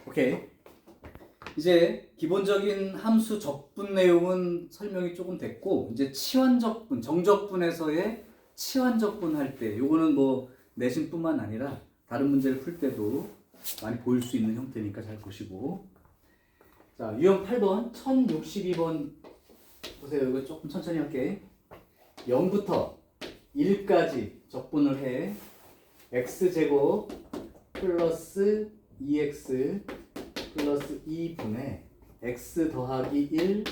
오케이. 이제 기본적인 함수 적분 내용은 설명이 조금 됐고, 이제 치환적분, 정적분에서의 치환적분 할 때, 요거는 뭐 내신뿐만 아니라 다른 문제를 풀 때도 많이 보일 수 있는 형태니까 잘 보시고. 자, 유형 8번, 1062번 보세요. 이거 조금 천천히 할게. 0부터 1까지 적분을 해. x제곱 플러스 2x 플러스 2분의 x 더하기 1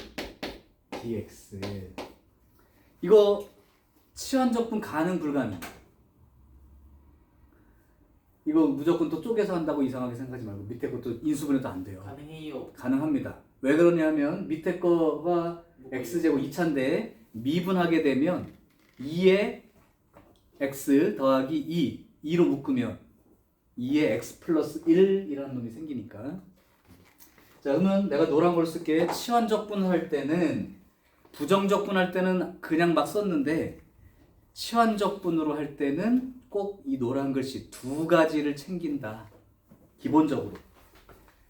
dx. 이거 치환적분 가능 불가능? 이거 무조건 또 쪼개서 한다고 이상하게 생각하지 말고 밑에 것도 인수분해도 안 돼요. 가능해요. 가능합니다. 왜 그러냐면 밑에 거가 x제곱 2차인데 미분하게 되면 2에 x 더하기 2로 묶으면 2에 x 플러스 1이라는 놈이 생기니까. 자, 그러면 내가 노란 걸 쓸게. 치환적분 할 때는, 부정적분 할 때는 그냥 막 썼는데 치환적분으로 할 때는 꼭 이 노란 글씨 두 가지를 챙긴다. 기본적으로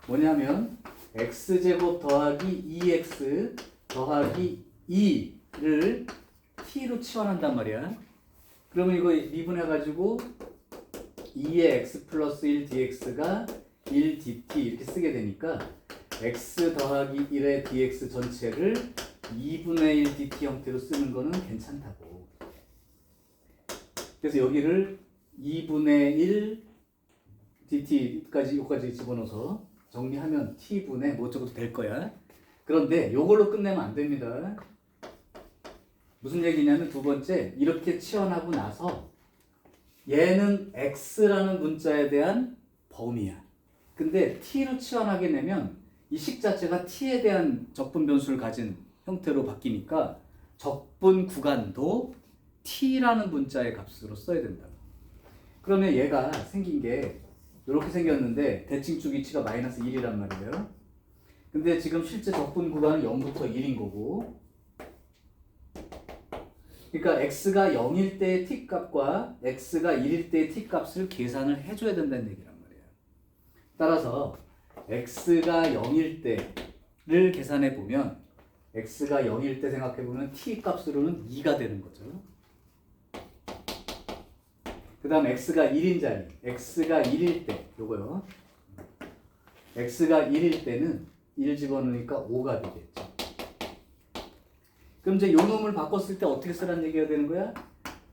뭐냐면 x제곱 더하기 2x 더하기 2를 t로 치환한단 말이야. 그러면 이거 미분해가지고 2의 x 플러스 1 dx가 1 dt 이렇게 쓰게 되니까 x 더하기 1의 dx 전체를 2분의 1 dt 형태로 쓰는 거는 괜찮다고. 그래서 여기를 2분의 1 dt까지 여기까지 집어넣어서 정리하면 t분의 뭐 어쩌고도 될 거야. 그런데 이걸로 끝내면 안 됩니다. 무슨 얘기냐면 두 번째, 이렇게 치환하고 나서 얘는 x라는 문자에 대한 범위야. 근데 t로 치환하게 되면 이 식 자체가 t에 대한 적분 변수를 가진 형태로 바뀌니까 적분 구간도 t라는 문자의 값으로 써야 된다. 그러면 얘가 생긴 게 이렇게 생겼는데 대칭축 위치가 마이너스 1이란 말이에요. 근데 지금 실제 적분 구간은 0부터 1인 거고, 그러니까 x가 0일 때의 t 값과 x가 1일 때의 t 값을 계산을 해줘야 된다는 얘기란 말이에요. 따라서 x가 0일 때를 계산해 보면, x가 0일 때 생각해 보면 t 값으로는 2가 되는 거죠. 그 다음 x가 1인 자리, x가 1일 때 요거요. x가 1일 때는 1 집어넣으니까 5가 되겠죠. 그럼 이제 요 놈을 바꿨을 때 어떻게 쓰라는 얘기가 되는 거야?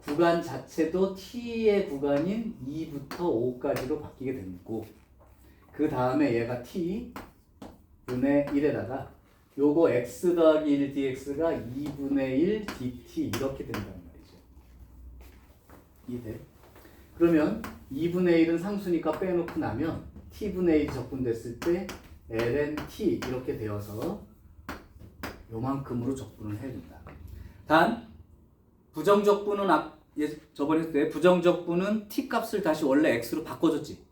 구간 자체도 t의 구간인 2부터 5까지로 바뀌게 되는 거고, 그 다음에 얘가 t 분의 1에다가 요거 x 더하기 1 dx가 2분의 1 dt 이렇게 된다는 말이죠. 이해돼? 그러면 2분의 1은 상수니까 빼놓고 나면 t분의 1이 적분됐을 때 ln t 이렇게 되어서 요만큼으로 적분을 해야 된다. 단 부정적분은 저번에 했을 때 부정적분은 t 값을 다시 원래 x로 바꿔줬지.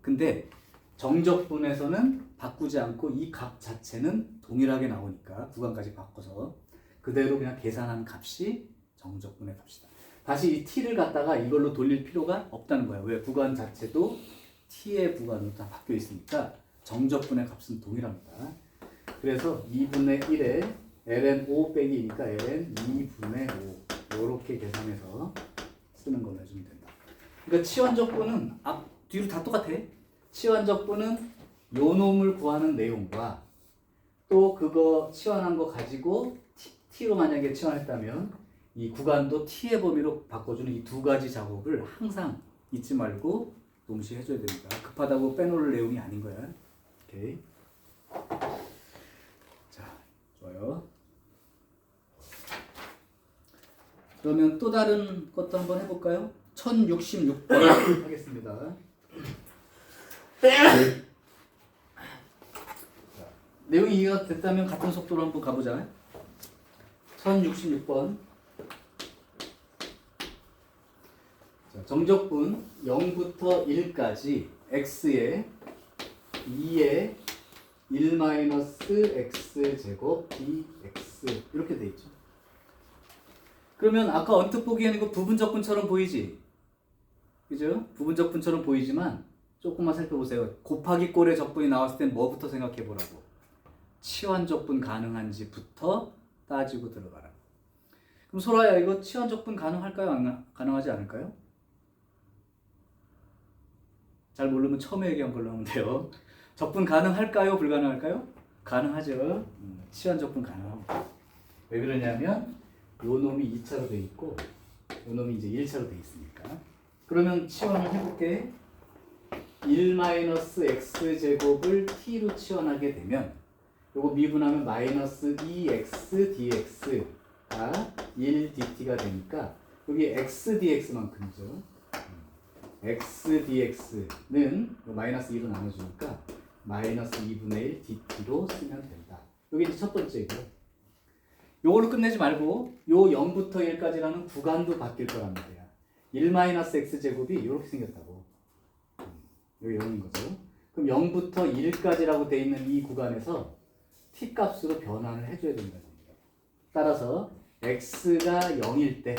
근데 정적분에서는 바꾸지 않고 이 값 자체는 동일하게 나오니까 구간까지 바꿔서 그대로 그냥 계산한 값이 정적분의 값이다. 다시 이 t를 갖다가 이걸로 돌릴 필요가 없다는 거야. 왜? 구간 자체도 t의 구간으로 다 바뀌어 있으니까 정적분의 값은 동일합니다. 그래서 2분의 1에 ln 5 빼기 2니까 ln 2분의 5 이렇게 계산해서 쓰는 걸로 해주면 된다. 그러니까 치환적분은 뒤로 다 똑같아. 치환적분은 요 놈을 구하는 내용과 또 그거 치환한 거 가지고 t로 만약에 치환했다면 이 구간도 t의 범위로 바꿔주는 이 두 가지 작업을 항상 잊지 말고 동시에 해줘야 됩니다. 급하다고 빼놓을 내용이 아닌 거야. 오케이. 자, 좋아요. 그러면 또 다른 것도 한번 해볼까요? 1066번 하겠습니다. 내용이 이해가 됐다면 같은 속도로 한번 가보자. 1066번. 정적분 0부터 1까지 x에 2에 1-x제곱 dx 이렇게 돼 있죠. 그러면 아까 언뜻 보기에는 이거 부분적분처럼 보이지? 그죠? 부분적분처럼 보이지만 조금만 살펴보세요. 곱하기 꼴의 적분이 나왔을 땐 뭐부터 생각해 보라고. 치환 적분 가능한지부터 따지고 들어가라. 그럼 소라야, 이거 치환 적분 가능할까요? 가능하지 않을까요? 잘 모르면 처음에 얘기한 걸로 하면 돼요. 적분 가능할까요? 불가능할까요? 가능하죠. 치환 적분 가능합니다. 왜 그러냐면 요 놈이 2차로 돼 있고 요 놈이 이제 1차로 돼 있으니까. 그러면 치환을 해볼게. 1-x제곱을 t로 치환하게 되면 요거 미분하면 마이너스 2x dx가 1 dt가 되니까 여기 x dx만큼이죠. x dx는 마이너스 2로 나눠주니까 마이너스 2분의 1 dt로 쓰면 된다. 이게 이제 첫 번째고, 요걸로 끝내지 말고 요 0부터 1까지라는 구간도 바뀔 거란 말이야. 1-x제곱이 이렇게 생겼다고. 여기 0인 거죠. 그럼 0부터 1까지라고 돼 있는 이 구간에서 t 값으로 변환을 해줘야 된다는 거예요. 따라서 x가 0일 때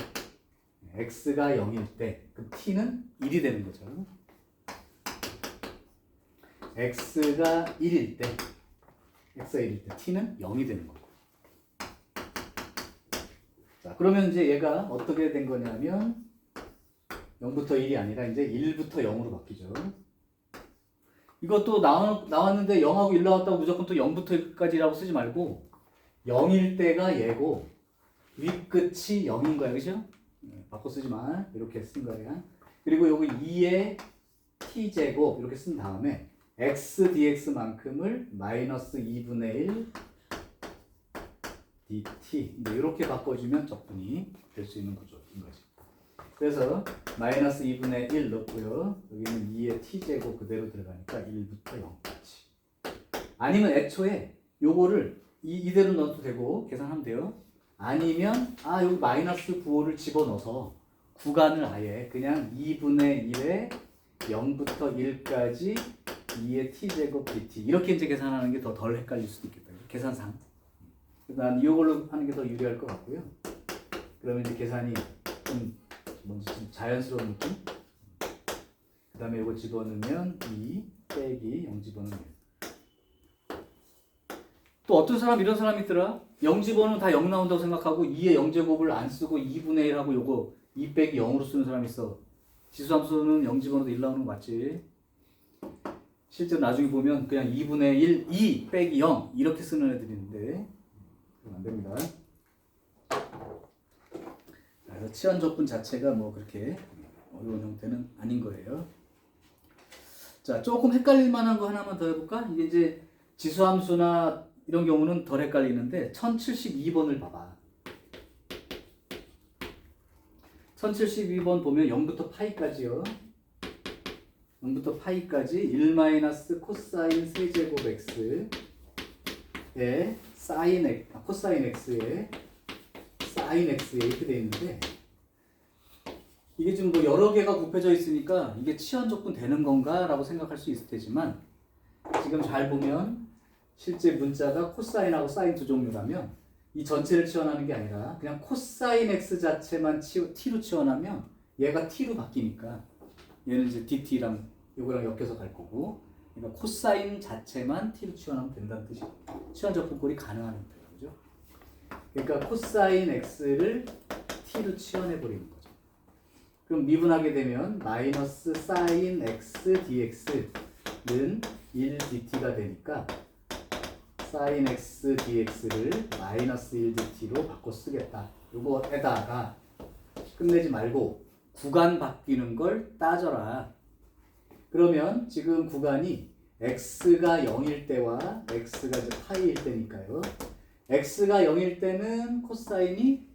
그럼 t는 1이 되는 거죠. x가 1일 때 t는 0이 되는 거고. 자, 그러면 이제 얘가 어떻게 된 거냐면 0부터 1이 아니라 이제 1부터 0으로 바뀌죠. 이것도 나왔는데 0하고 1 나왔다고 무조건 또 0부터 1까지라고 쓰지 말고 0일 때가 얘고 윗끝이 0인 거야, 그죠? 바꿔 쓰지 마. 이렇게 쓴 거야. 그리고 요거 2의 t제곱 이렇게 쓴 다음에 x dx만큼을 마이너스 2분의 1 dt 이렇게 바꿔주면 적분이 될 수 있는 구조인 거지. 그래서 마이너스 2분의 1 넣고요. 여기는 2의 t제곱 그대로 들어가니까 1부터 0까지. 아니면 애초에 요거를 이대로 넣어도 되고 계산하면 돼요. 아니면 여기 마이너스 9호를 집어넣어서 구간을 아예 그냥 2분의 1에 0부터 1까지 2의 t제곱 dt 이렇게 이제 계산하는 게 더 덜 헷갈릴 수도 있겠다. 계산상. 난 이걸로 하는 게 더 유리할 것 같고요. 그러면 이제 계산이 좀 자연스러운 느낌? 그 다음에 이거 집어넣으면 2 빼기 0 집어넣으면 1. 또 어떤 사람 이런 사람이 있더라. 0 집어넣으면 다 0 나온다고 생각하고 2의 0제곱을 안 쓰고 2분의 1하고 요거 2 빼기 0으로 쓰는 사람이 있어. 지수함수는 0 집어넣어도 1 나오는 거 맞지? 실제로 나중에 보면 그냥 2분의 1, 2 빼기 0 이렇게 쓰는 애들이 있는데 그럼 안 됩니다. 그래서 치환 적분 자체가 뭐 그렇게 어려운 형태는 아닌 거예요. 자, 조금 헷갈릴 만한 거 하나만 더 해볼까? 이게 이제 지수함수나 이런 경우는 덜 헷갈리는데 1072번을 봐봐. 1072번 보면 0부터 파이까지요. 0부터 파이까지 1 코사인 세제곱 x에 코사인 x에 사인 x에 이렇게 되어 있는데 이게 지금 뭐 여러 개가 곱해져 있으니까 이게 치환 적분 되는 건가? 라고 생각할 수 있을 테지만 지금 잘 보면 실제 문자가 코사인하고 사인 두 종류라면 이 전체를 치환하는 게 아니라 그냥 코사인 x 자체만 t로 치환하면 얘가 t로 바뀌니까 얘는 이제 dt랑 요거랑 엮여서 갈 거고, 그러니까 코사인 자체만 t로 치환하면 된다는 뜻이에요. 치환 적분꼴이 가능한 형태죠, 그죠? 그러니까 코사인 x를 t로 치환해 버리는 거죠. 그럼 미분하게 되면 마이너스 사인 x dx는 1 dt가 되니까 사인 x dx를 마이너스 1 dt로 바꿔 쓰겠다. 요거에다가 끝내지 말고 구간 바뀌는 걸 따져라. 그러면 지금 구간이 x가 0일 때와 x가 이제 파이일 때니까요. x가 0일 때는 코사인이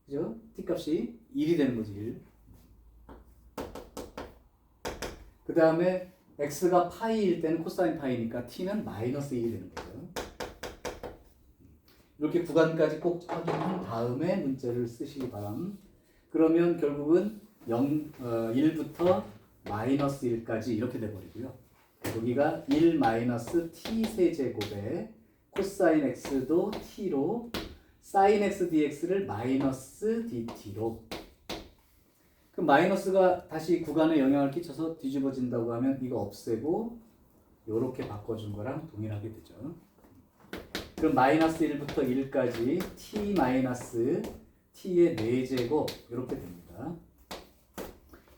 그죠? t 값이 1이 되는 거지. 1. 그 다음에 x가 파이일 때는 코사인 파이니까 t는 마이너스 1이 되는 거죠. 이렇게 구간까지 꼭 확인한 다음에 문제를 쓰시기 바람. 그러면 결국은 1부터 마이너스 1까지 이렇게 돼버리고요. 여기가 1 마이너스 t 세제곱에 코사인 x도 t로 사인 x dx를 마이너스 dt로 그럼 마이너스가 다시 구간에 영향을 끼쳐서 뒤집어진다고 하면 이거 없애고 요렇게 바꿔준 거랑 동일하게 되죠. 그럼 마이너스 1부터 1까지 t 마이너스 t의 4제곱 이렇게 됩니다.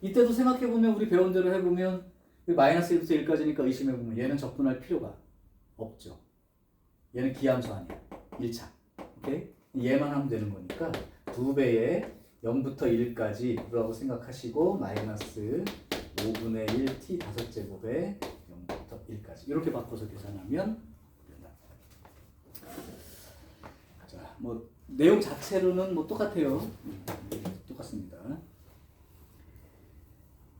이때도 생각해보면 우리 배운 대로 해보면 마이너스 1부터 1까지니까 의심해보면 얘는 적분할 필요가 없죠. 얘는 기함수 아니야. 1차. 오케이? 얘만 하면 되는 거니까 2배의 0부터 1까지 라고 생각하시고 마이너스 5분의 1 t 5제곱에 0부터 1까지 이렇게 바꿔서 계산하면 된다. 자, 뭐 내용 자체로는 뭐 똑같아요. 똑같습니다.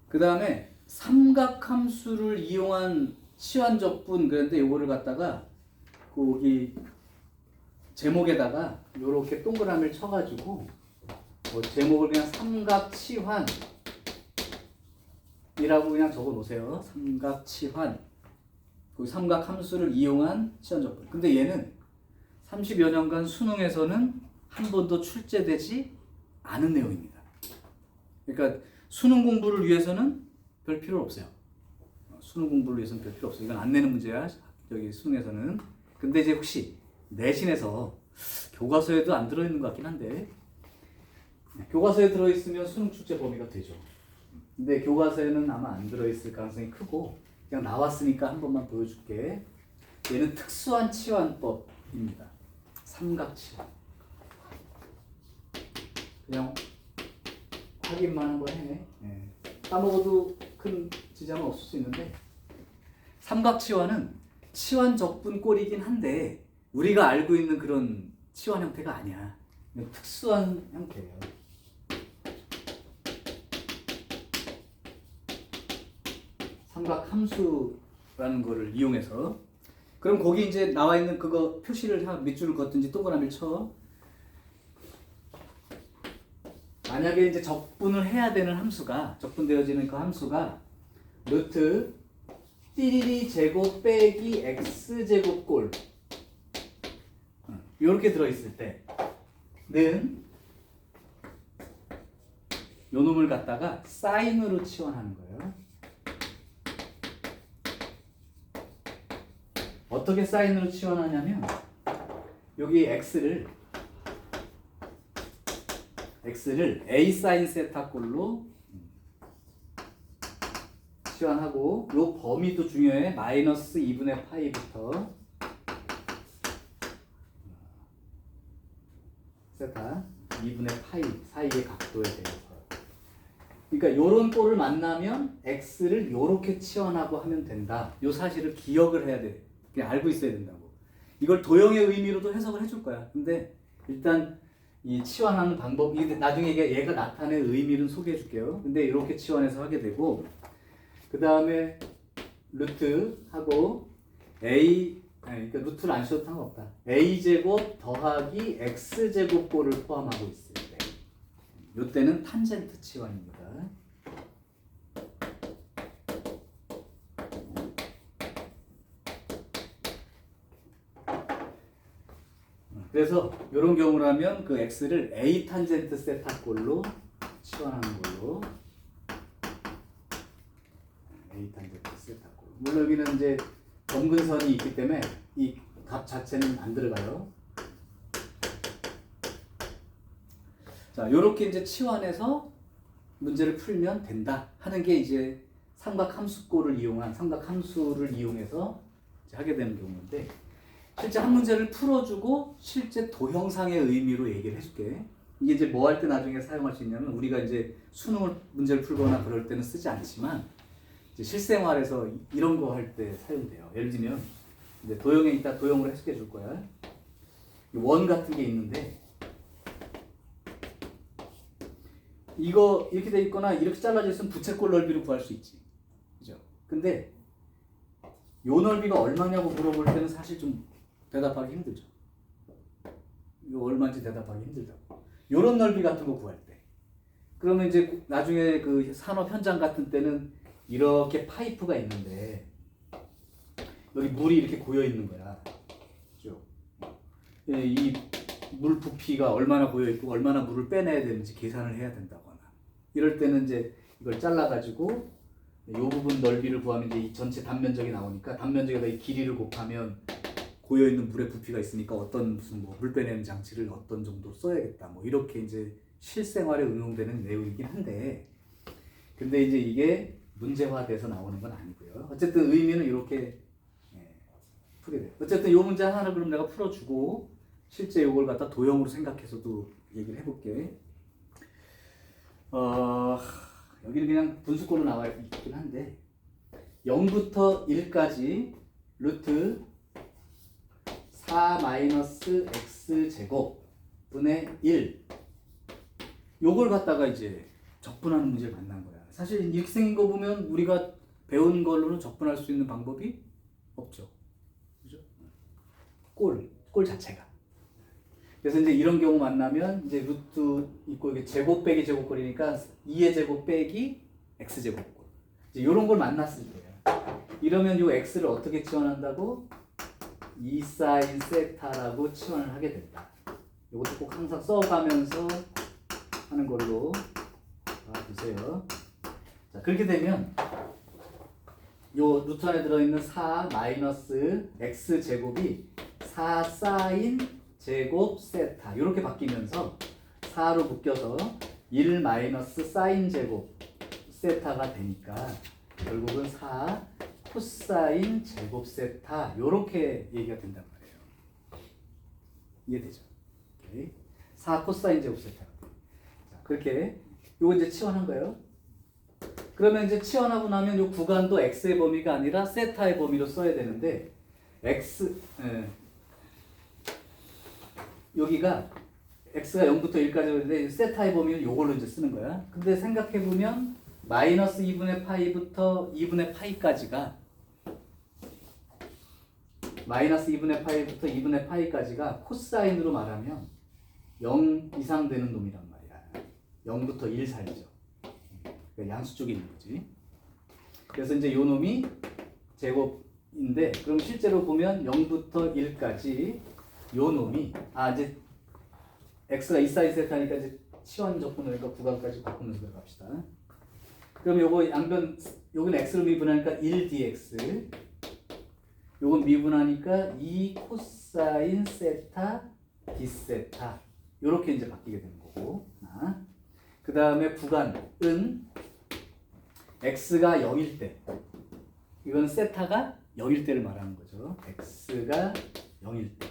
그 다음에 삼각함수를 이용한 치환적분 그런데 요거를 갖다가 거기 제목에다가 요렇게 동그라미를 쳐가지고 제목을 그냥 삼각치환이라고 그냥 적어 놓으세요. 삼각치환. 그 삼각함수를 이용한 치환적분. 근데 얘는 30여 년간 수능에서는 한 번도 출제되지 않은 내용입니다. 그러니까 수능 공부를 위해서는 별 필요 없어요. 수능 공부를 위해서는 별 필요 없어요. 이건 안 내는 문제야. 여기 수능에서는. 근데 이제 혹시 내신에서 교과서에도 안 들어있는 것 같긴 한데 교과서에 들어있으면 수능 출제 범위가 되죠. 근데 교과서에는 아마 안 들어있을 가능성이 크고 그냥 나왔으니까 한 번만 보여줄게. 얘는 특수한 치환법입니다. 삼각치환. 그냥 확인만 한번 해. 네. 까먹어도 큰 지장은 없을 수 있는데 삼각치환은 치환적분 꼴이긴 한데 우리가 알고 있는 그런 치환 형태가 아니야. 특수한 형태예요. 삼각함수라는 거를 이용해서 그럼 거기 이제 나와 있는 그거 표시를 밑줄을 걷든지 동그라미를 쳐. 만약에 이제 적분을 해야 되는 함수가 적분되어지는 그 함수가 루트 띠리리 제곱 빼기 x 제곱 꼴 이렇게 들어있을 때는 요 놈을 갖다가 사인으로 치환하는 거예요. 어떻게 사인으로 치환하냐면 여기 x를 a 사인 세타 꼴로 치환하고 요 범위도 중요해. 마이너스 2분의 파이부터 세타 2분의 파이 사이의 각도에 대해서 그러니까 요런 꼴을 만나면 x를 요렇게 치환하고 하면 된다. 요 사실을 기억을 해야 돼. 그냥 알고 있어야 된다고. 이걸 도형의 의미로도 해석을 해줄 거야. 근데 일단 이 치환하는 방법, 나중에 얘가 나타낼 의미는 소개해 줄게요. 근데 이렇게 치환해서 하게 되고 그 다음에 루트하고 그러니까 루트를 안 써도 상관없다. a제곱 더하기 x제곱 꼴을 포함하고 있을 때 이때는 탄젠트 치환입니다. 그래서 이런 경우라면 그 x를 a 탄젠트 세타 꼴로 치환하는 걸로 a 탄젠트 세타 꼴. 물론 여기는 이제 점근선이 있기 때문에 이 값 자체는 안 들어가요. 자, 요렇게 이제 치환해서 문제를 풀면 된다 하는 게 이제 삼각함수꼴을 이용한 삼각함수를 이용해서 이제 하게 되는 경우인데 실제 한 문제를 풀어주고 실제 도형상의 의미로 얘기를 해줄게. 이게 이제 뭐 할 때 나중에 사용할 수 있냐면 우리가 이제 수능을 문제를 풀거나 그럴 때는 쓰지 않지만 이제 실생활에서 이런 거 할 때 사용돼요. 예를 들면 이제 도형에 이따 도형으로 해석해 줄 거야. 원 같은 게 있는데 이거 이렇게 돼 있거나 이렇게 잘라져 있으면 부채꼴 넓이를 구할 수 있지. 그죠? 근데 요 넓이가 얼마냐고 물어볼 때는 사실 좀 대답하기 힘들죠. 이거 얼마인지 대답하기 힘들다고. 요런 넓이 같은 거 구할 때. 그러면 이제 나중에 그 산업 현장 같은 때는 이렇게 파이프가 있는데 여기 물이 이렇게 고여 있는 거야. 그죠? 이 물 부피가 얼마나 고여 있고 얼마나 물을 빼내야 되는지 계산을 해야 된다거나 이럴 때는 이제 이걸 잘라가지고 이 부분 넓이를 구하면 이제 이 전체 단면적이 나오니까 단면적에다 이 길이를 곱하면 고여있는 물의 부피가 있으니까 어떤 무슨 뭐 물 빼내는 장치를 어떤 정도 써야겠다 뭐 이렇게 이제 실생활에 응용되는 내용이긴 한데 근데 이제 이게 문제화돼서 나오는 건 아니고요. 어쨌든 의미는 이렇게 풀게 돼요. 어쨌든 이 문제 하나를 그럼 내가 풀어주고 실제 이걸 갖다 도형으로 생각해서도 얘기를 해볼게. 여기는 그냥 분수꼴로 나와 있긴 한데 0부터 1까지 루트 4 마이너스 x 제곱 분의 1 요걸 갖다가 이제 적분하는 문제를 만난 거야. 사실 이렇게 생긴 거 보면 우리가 배운 걸로는 적분할 수 있는 방법이 없죠. 그죠? 꼴 자체가. 그래서 이제 이런 경우 만나면 이제 루트 있고 이게 제곱 빼기 제곱꼴이니까 2의 제곱 빼기 x 제곱꼴. 이제 이런 걸 만났을 때요. 이러면 이 x를 어떻게 치환한다고? 2 사인 세타라고 치환을 하게 된다. 이것도 꼭 항상 써가면서 하는 걸로 봐주세요. 자, 그렇게 되면 요 루트 안에 들어있는 4 마이너스 x 제곱이 4 사인 제곱 세타 이렇게 바뀌면서 4로 묶여서 1 마이너스 사인 제곱 세타가 되니까 결국은 4 코사인 제곱 세타 이렇게 얘기가 된단 말이에요. 이해되죠? 오케이. 4 코사인 제곱 세타. 자, 그렇게 요거 이제 치환한 거예요. 그러면 이제 치환하고 나면 요 구간도 x의 범위가 아니라 세타의 범위로 써야 되는데 여기가 x가 0부터 1까지 오는데 세타의 범위는 요걸로 이제 쓰는 거야. 근데 생각해 보면 마이너스 2분의 파이부터 2분의 파이까지가 마이너스 2분의 파이부터 2분의 파이까지가 코사인으로 말하면 0 이상 되는 놈이란 말이야. 0부터 1 사이죠. 그러니까 양수 쪽에 있는 거지. 그래서 이제 요 놈이 제곱인데 그럼 실제로 보면 0부터 1까지 요 놈이 이제 x가 2 사인 세타니까 이제 치환 적분하니까 구간까지 바꾸면서 들어갑시다. 그럼 요거 양변 요건 x로 미분하니까 1dx 요건 미분하니까 2 코사인 세타 d세타 요렇게 이제 바뀌게 되는 거고 그 다음에 구간은 x가 0일 때 이건 세타가 0일 때를 말하는 거죠. x가 0일 때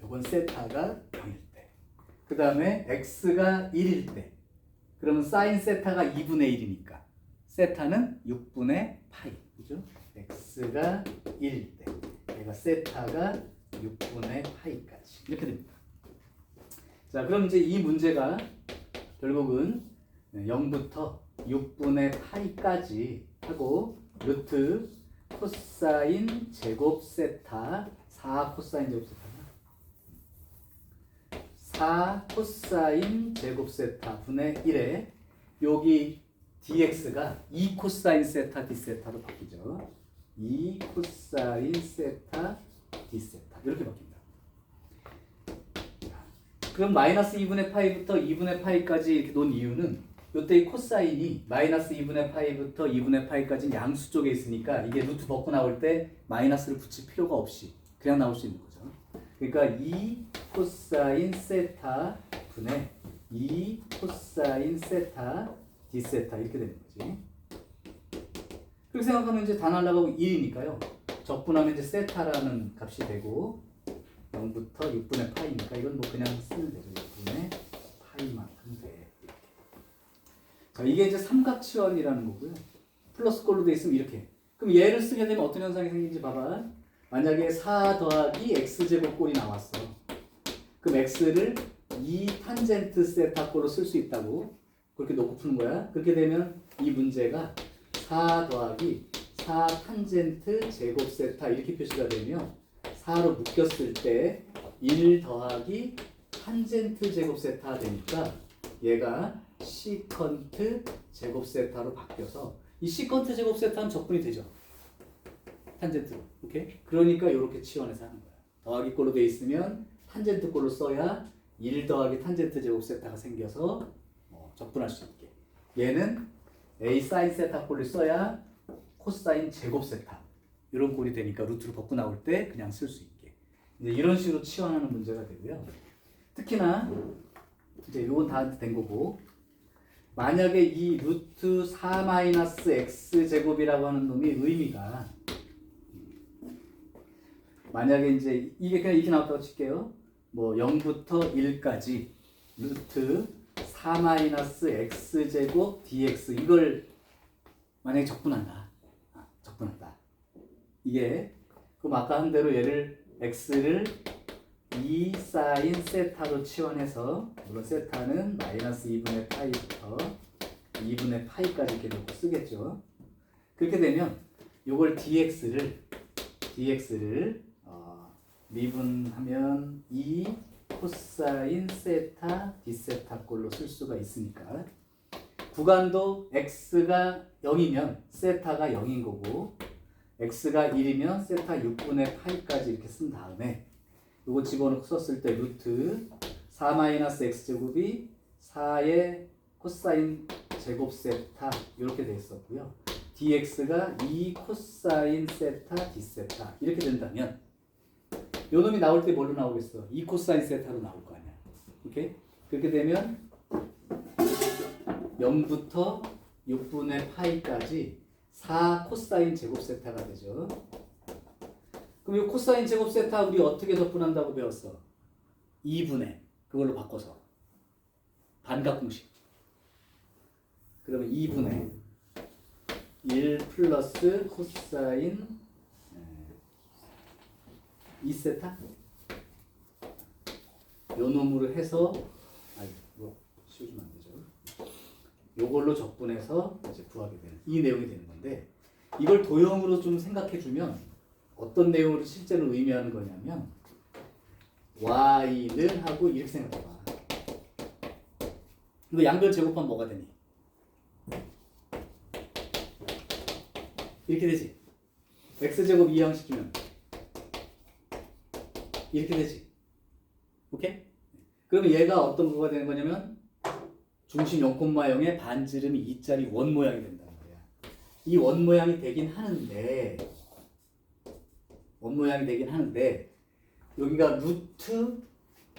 요건 세타가 0일 때 그 다음에 x가 1일 때 그러면 사인 세타가 2분의 1이니까 세타는 6분의 파이 그죠? x가 1일 때 얘가 세타가 6분의 파이까지 이렇게 됩니다. 자 그럼 이제 이 문제가 결국은 0부터 6분의 파이까지 하고 루트 코사인 제곱 세타 4 코사인 제곱 세타 4 코사인 제곱 세타 분의 1에 여기 dx가 2 코사인 세타 d 세타로 바뀌죠. 2 코사인 세타 d 세타 이렇게 바뀝니다. 그럼 마이너스 2분의 파이부터 2분의 파이까지 이렇게 놓은 이유는 이때 이 코사인이 마이너스 2분의 파이부터 2분의 파이까지 양수 쪽에 있으니까 이게 루트 벗고 나올 때 마이너스를 붙일 필요가 없이 그냥 나올 수 있는 거죠. 그러니까 2 코사인 세타 분의 2 코사인 세타 d 세타 이렇게 되는 거지. 그렇게 생각하면 이제 다 날라가고 1이니까요. 적분하면 이제 세타라는 값이 되고 0부터 6분의 파이니까 이건 뭐 그냥 쓰면 되죠. 6분의 파이만큼 돼. 자, 이게 이제 삼각치환이라는 거고요. 플러스 꼴로 돼 있으면 이렇게. 그럼 얘를 쓰게 되면 어떤 현상이 생기는지 봐봐. 만약에 4 더하기 x제곱 꼴이 나왔어. 그럼 x를 2 탄젠트 세타 꼴로 쓸 수 있다고 그렇게 놓고 푸는 거야. 그렇게 되면 이 문제가 4 더하기 4 탄젠트 제곱 세타 이렇게 표시가 되면 4로 묶였을 때 1 더하기 탄젠트 제곱 세타 되니까 얘가 시컨트 제곱 세타로 바뀌어서 이 시컨트 제곱 세타는 적분이 되죠. 탄젠트로. 오케이? 그러니까 이렇게 치환해서 하는 거야. 더하기 꼴로 돼 있으면 탄젠트 꼴로 써야 1 더하기 탄젠트 제곱 세타가 생겨서 적분할 수 있게. 얘는 A 사인 세타 꼴을 써야 코사인 제곱 세타 이런 꼴이 되니까 루트를 벗고 나올 때 그냥 쓸 수 있게 이제 이런 식으로 치환하는 문제가 되고요. 특히나 이제 이건 다 된 거고 만약에 이 루트 4-x 제곱이라고 하는 놈이 의미가 만약에 이제 이게 그냥 이렇게 나왔다고 칠게요. 뭐 0부터 1까지 루트 4-x 제곱 dx 이걸 만약에 적분한다. 적분한다. 이게 그럼 아까 한 대로 얘를 x를 2 사인 세타로 치환해서 물론 세타는 마이너스 2분의 파이부터 2분의 파이까지 이렇게 놓고 쓰겠죠. 그렇게 되면 요걸 dx를 미분하면 2 코사인 세타 d세타 꼴로 쓸 수가 있으니까 구간도 x가 0이면 세타가 0인 거고 x가 1이면 세타 6분의 파이까지 이렇게 쓴 다음에 요거 집어넣고 썼을 때 루트 4-x 제곱이 4의 코사인 제곱 세타 이렇게 돼 있었고요. dx가 2 코사인 세타 d세타 이렇게 된다면 요 놈이 나올 때 뭘로 나오겠어? 2 코사인 세타로 나올 거 아니야. 오케이? 그렇게 되면 0부터 6분의 파이까지 4 코사인 제곱 세타가 되죠. 그럼 이 코사인 제곱 세타 우리 어떻게 적분한다고 배웠어? 2분의 그걸로 바꿔서 반각 공식. 그러면 2분의 1 플러스 코사인 2세타 요 놈으로 해서 이거 씌워주면 안 되죠. 요걸로 적분해서 이제 구하게 되는 이 내용이 되는 건데 이걸 도형으로 좀 생각해 주면 어떤 내용으로 실제로 의미하는 거냐면 y는 하고 이렇게 생각해 봐. 이거 양변 제곱하면 뭐가 되니? 이렇게 되지. x제곱 이항시키면 이렇게 되지. 오케이? 그러면 얘가 어떤 거가 되는 거냐면 중심 0,0의 반지름이 2짜리 원 모양이 된다는 거야. 이 원 모양이 되긴 하는데 여기가 루트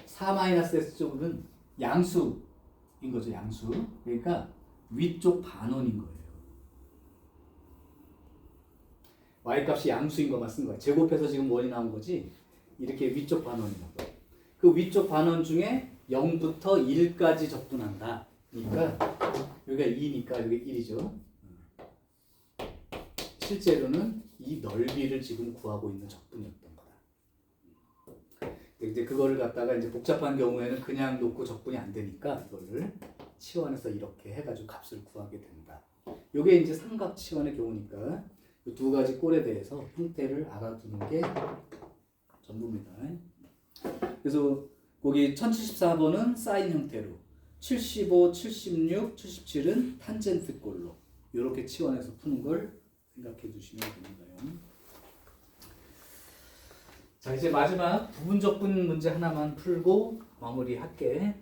4-x 쪽은 양수인 거죠. 양수. 그러니까 위쪽 반원인 거예요. y값이 양수인 것만 쓴 거야. 제곱해서 지금 원이 나온 거지. 이렇게 위쪽 반원이라고. 그 위쪽 반원 중에 0부터 1까지 적분한다. 그러니까 여기가 2니까 여기 1이죠. 실제로는 이 넓이를 지금 구하고 있는 적분이었던 거다. 이제 그거를 갖다가 이제 복잡한 경우에는 그냥 놓고 적분이 안 되니까 이거를 치환해서 이렇게 해가지고 값을 구하게 된다. 이게 이제 삼각 치환의 경우니까 이 두 가지 꼴에 대해서 형태를 알아두는 게 전부입니다. 그래서 거기 1074번은 사인 형태로 75, 76, 77은 탄젠트 꼴로 이렇게 치환해서 푸는 걸 생각해 주시면 됩니다. 자, 이제 마지막 부분 적분 문제 하나만 풀고 마무리할게.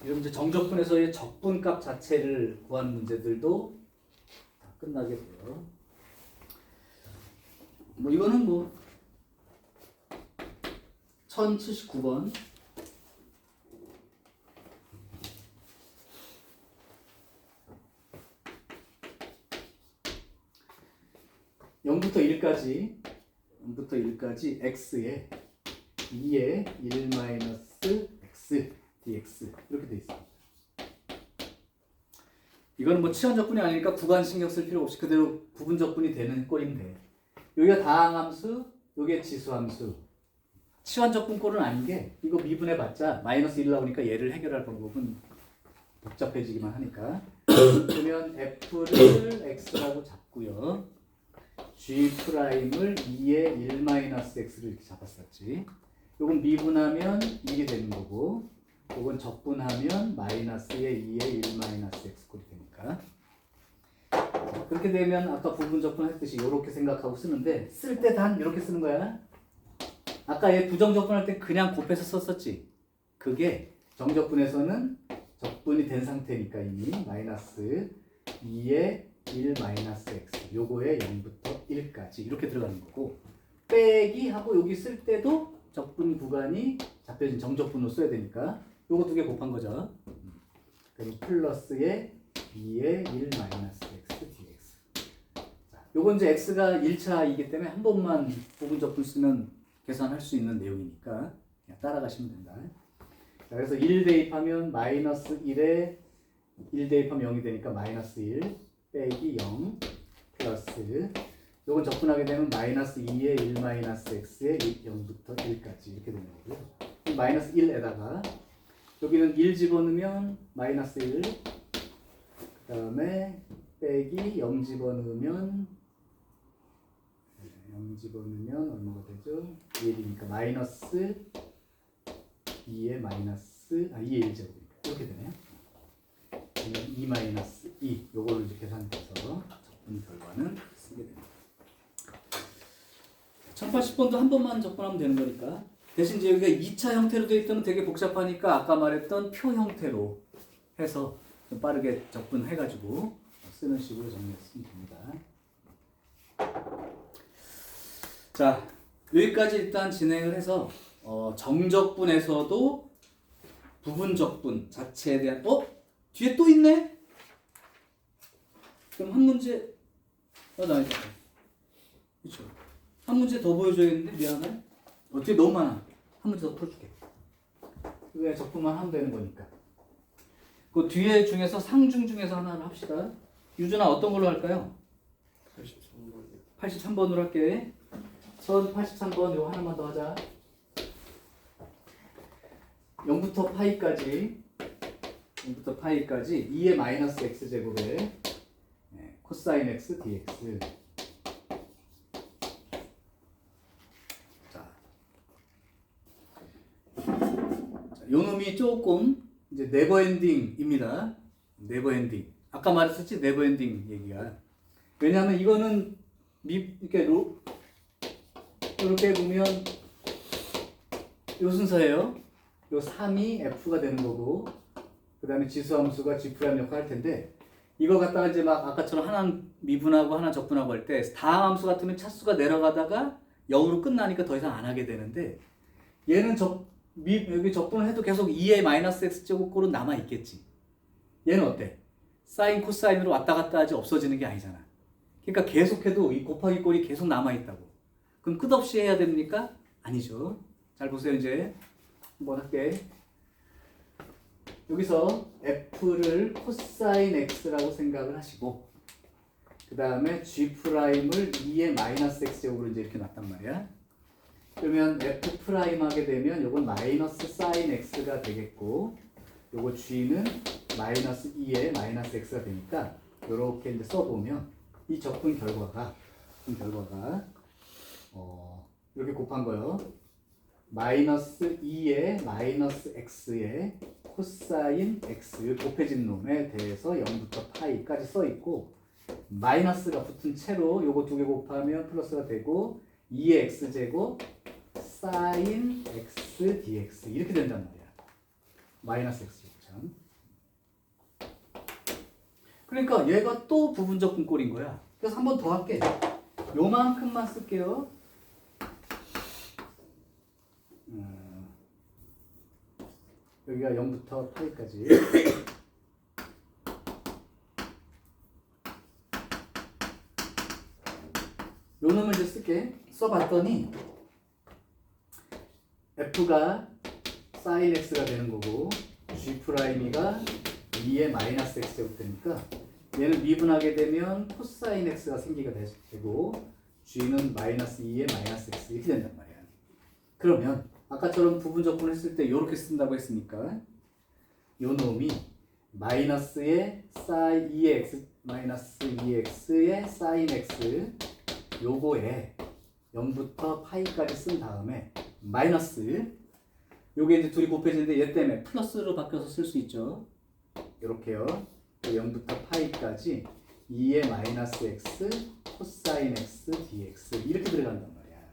이런 이제 정적분에서의 적분값 자체를 구하는 문제들도 다 끝나게 돼요. 뭐 이거는 뭐 1079번 0부터 1까지 x에 2에 1-x dx 이렇게 돼 있습니다. 이거는 뭐 치환 적분이 아니니까 구간 신경 쓸 필요 없이 그대로 부분 적분이 되는 꼴인데 여기가 다항함수, 여기가 지수함수. 치환 적분 꼴은 아닌 게 이거 미분해봤자 마이너스 1 나오니까 얘를 해결할 방법은 복잡해지기만 하니까 그러면 f를 x라고 잡고요. G'을 2에 1-x를 이렇게 잡았었지. 요건 미분하면 1이 되는 거고 요건 적분하면 마이너스에 2에 1-x 꼴이 되니까 그렇게 되면 아까 부분 적분했듯이 이렇게 생각하고 쓰는데 쓸 때 단 이렇게 쓰는 거야. 아까 얘 부정 적분할 때 그냥 곱해서 썼었지. 그게 정적분에서는 적분이 된 상태니까 이미 마이너스 2의 1 마이너스 x 요거에 0부터 1까지 이렇게 들어가는 거고 빼기 하고 여기 쓸 때도 적분 구간이 잡혀진 정적분으로 써야 되니까 요거 두 개 곱한 거죠. 그리고 플러스에 2의 1 마이너스 x dx. 자, 요건 이제 x가 1차이기 때문에 한 번만 부분 적분 쓰면 계산할 수 있는 내용이니까 그냥 따라가시면 된다. 자, 그래서 1 대입하면 마이너스 1에 1 대입하면 0이 되니까 마이너스 1 빼기 0 플러스 요건 적분하게 되면 마이너스 2에 1 마이너스 x에 0부터 1까지 이렇게 되는 거고요. 마이너스 1에다가 여기는 1 집어넣으면 마이너스 1 그 다음에 빼기 0 집어넣으면 얼마가 되죠? 1이니까 마이너스 2의 마이너스 2의 1제곱이니까 이렇게 되네요. 2 마이너스 2 요거를 이제 계산해서 적분 결과는 쓰게 됩니다. 1080번도 한 번만 적분하면 되는 거니까 대신 이제 여기가 2차 형태로 되어 있다면 되게 복잡하니까 아까 말했던 표 형태로 해서 좀 빠르게 적분해가지고 쓰는 식으로 정리했으면 됩니다. 자, 여기까지 일단 진행을 해서 정적분에서도 부분적분 자체에 대한 뒤에 또 있네? 그럼 한 문제 나 이거 그렇죠. 한 문제 더 보여줘야겠는데 미안해. 뒤에 너무 많아. 한 문제 더 풀어줄게. 왜 적분만 하면 되는 거니까. 그 뒤에 중에서 상중 중에서 하나를 합시다. 유준아 어떤 걸로 할까요? 83번으로 할게. 선 83번 이거 하나만 더 하자. 0부터 파이까지 2의 마이너스 x제곱에 코사인 x dx. 자, 요 놈이 조금 이제 네버엔딩입니다. 네버엔딩. 아까 말했었지 네버엔딩 얘기가. 왜냐하면 이거는 이렇게 이렇게 보면 요 순서예요. 요 3이 f가 되는 거고, 그 다음에 지수함수가 g' 역할 할 텐데, 이거 갖다가 이제 막 아까처럼 하나 미분하고 하나 적분하고 할 때 다항 함수 같으면 차수가 내려가다가 0으로 끝나니까 더 이상 안 하게 되는데, 얘는 여기 적분을 해도 계속 2의 마이너스 x제곱꼴은 남아 있겠지. 얘는 어때? 사인 코사인으로 왔다 갔다 하지 없어지는 게 아니잖아. 그러니까 계속해도 이 곱하기 꼴이 계속 남아 있다고. 그럼 끝없이 해야 됩니까? 아니죠. 잘 보세요. 이제 한번 할게. 여기서 f를 코사인 x라고 생각을 하시고, 그 다음에 g'을 2의 마이너스 x제곱으로 이제 이렇게 놨단 말이야. 그러면 f' 하게 되면 요건 마이너스 사인 x가 되겠고, 요거 g는 마이너스 2의 마이너스 x가 되니까 요렇게 이제 써보면 이 적분 결과가 이렇게 곱한 거요. 마이너스 2의 마이너스 x의 코사인 x 곱해진 놈에 대해서 0부터 파이까지 써 있고, 마이너스가 붙은 채로 요거 두 개 곱하면 플러스가 되고 2의 x제곱 사인 x dx 이렇게 된단 말이야. 마이너스 x제곱 참. 그러니까 얘가 또 부분적분 꼴인 거야. 그래서 한 번 더 할게. 요만큼만 쓸게요. 여기가 0부터 파이까지. 요 놈을 이제 쓸게. 써봤더니 f가 sin x가 되는 거고 g'가 2의 마이너스 x제곱 되니까 얘는 미분하게 되면 코사인 x가 생기게 되고 g는 마이너스 2의 마이너스 x 이렇게 된단 말이야. 그러면 아까처럼 부분 적분을 했을 때 이렇게 쓴다고 했으니까 요 놈이 마이너스의 사인 2의 x 마이너스 2x의 사인 x 요거에 0부터 파이까지 쓴 다음에 마이너스 요게 이제 둘이 곱해지는데 얘 때문에 플러스로 바뀌어서 쓸 수 있죠. 요렇게요. 0부터 파이까지 2의 마이너스 x 코사인 x dx 이렇게 들어간단 말이야.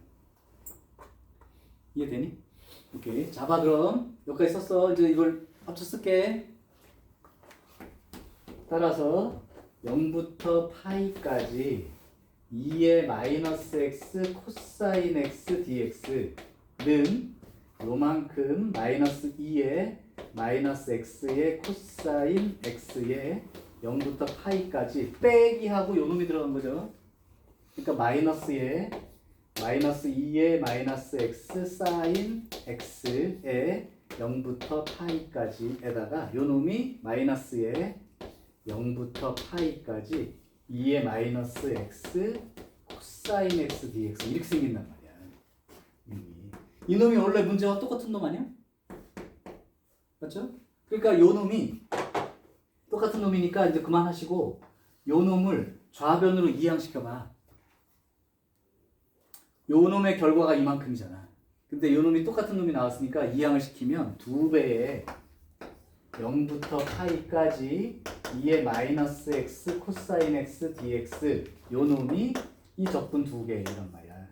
이해되니? 오케이. 잡아 그럼 여기까지 썼어. 이제 이걸 합쳐 쓸게. 따라서 0부터 파이까지 2의 마이너스 x 코사인 x dx는 요만큼 마이너스 2의 마이너스 x의 코사인 x의 0부터 파이까지 빼기 하고 요 놈이 들어간 거죠. 그러니까 마이너스 2의 마이너스 x 사인 x의 0부터 파이까지에다가 요 놈이 마이너스의 0부터 파이까지 2의 마이너스 x 코사인 x dx 이렇게 생긴단 말이야. 이 놈이 원래 문제와 똑같은 놈 아니야? 맞죠? 그러니까 요 놈이 똑같은 놈이니까 이제 그만하시고 요 놈을 좌변으로 이항시켜봐. 요 놈의 결과가 이만큼이잖아. 근데 요 놈이 똑같은 놈이 나왔으니까 이항을 시키면 2배의 0부터 파이까지 2의 마이너스 x 코사인 x dx 요 놈이 이 적분 2개 이란 말이야.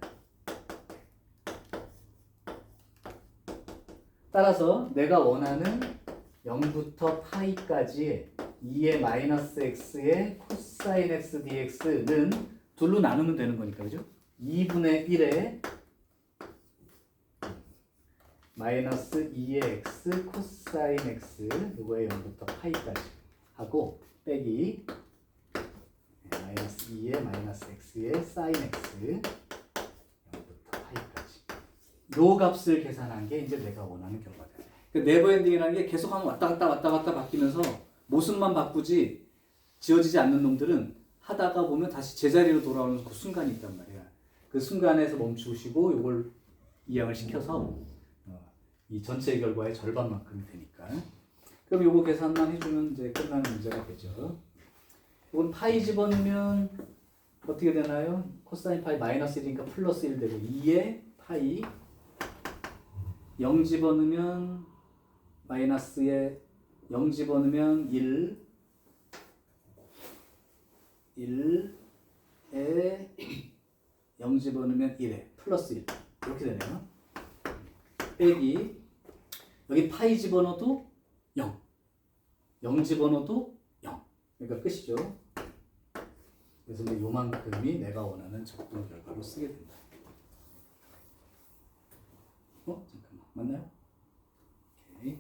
따라서 내가 원하는 0부터 파이까지 2의 마이너스 x의 코사인 x dx는 둘로 나누면 되는 거니까, 그죠? 2분의 1에 마이너스 2의 x 코사인 x 요거의 0부터 파이까지 하고 빼기 마이너스 2의 마이너스 x의 사인 x 0부터 파이까지 요 값을 계산한 게 이제 내가 원하는 결과다. 그 네버엔딩이라는 게 계속 하면 왔다 갔다 바뀌면서 모습만 바꾸지 지워지지 않는 놈들은 하다가 보면 다시 제자리로 돌아오는 그 순간이 있단 말이야. 그 순간에서 멈추시고 요걸 이항을 시켜서 이 전체 결과의 절반만큼이 되니까. 그럼 요거 계산만 해주면 이제 끝나는 문제가 되죠. 이건 파이 집어넣으면 어떻게 되나요? 코사인 파이 마이너스 1이니까 플러스 1 되고 2의 파이 0 집어넣으면 마이너스에 0 집어넣으면 1에 0 집어넣으면 1에 플러스 1 이렇게 되네요. 빼기 여기 파이 집어넣어도 0 집어넣어도 0 그러니까 끝이죠. 그래서 이제 요만큼이 내가 원하는 적분 결과로 쓰게 된다. 잠깐만 맞나요? 오케이.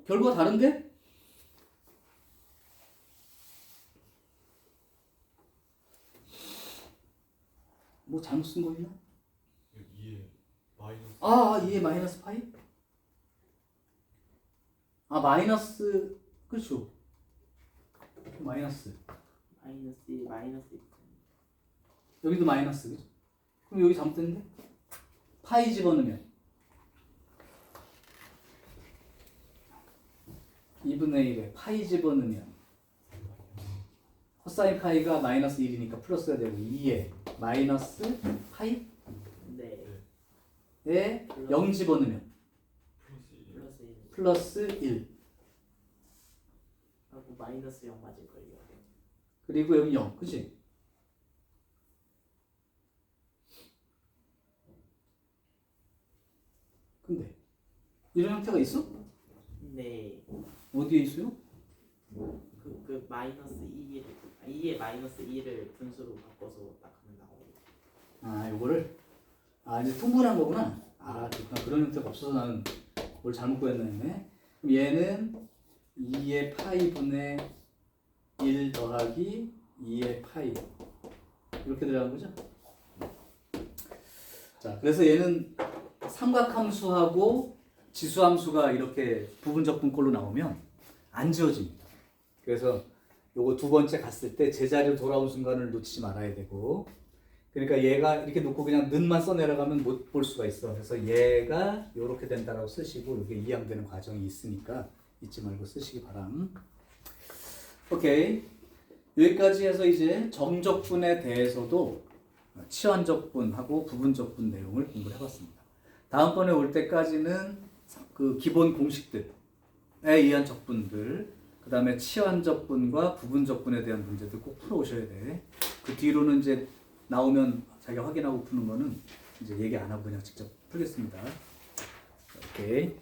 결과 다른데? 뭐 잘못 쓴 거 있나? 2에 마이너스 2에 마이너스 파이? 마이너스 그렇죠. 마이너스 여기도 마이너스 그죠? 그럼 여기 잘못됐는데? 파이 집어넣으면 2분의 1에 파이 집어넣으면 코사인 파이가 마이너스 1이니까 플러스가 되고 2에 마이너스 파이? 에 0 집어넣으면 플러스 1 하고 마이너스 0 맞을걸요. 그리고 여기 0 그치? 근데 이런 형태가 있어? 네. 어디에 있어요? 그 마이너스 2에 마이너스 2를 분수로 바꿔서 딱 하면 나오고. 요거를 이제 통분한 거구나. 그렇구나. 그런 형태가 없어서 나는 뭘 잘못 구했나 했네. 그럼 얘는 2의 파이 분의 1 더하기 2의 파이 이렇게 들어간 거죠. 자, 그래서 얘는 삼각함수하고 지수함수가 이렇게 부분적분꼴로 나오면 안 지워집니다. 그래서 요거 두 번째 갔을 때 제자리로 돌아온 순간을 놓치지 말아야 되고, 그러니까 얘가 이렇게 놓고 그냥 는만 써내려가면 못 볼 수가 있어. 그래서 얘가 요렇게 된다라고 쓰시고 이게 이항되는 과정이 있으니까 잊지 말고 쓰시기 바람. 오케이. 여기까지 해서 이제 점적분에 대해서도 치환적분하고 부분적분 내용을 공부를 해봤습니다. 다음번에 올 때까지는 그 기본 공식들에 의한 적분들, 그 다음에 치환적분과 부분적분에 대한 문제들 꼭 풀어오셔야 돼. 그 뒤로는 이제 나오면 자기가 확인하고 푸는 거는 이제 얘기 안 하고 그냥 직접 풀겠습니다. 오케이.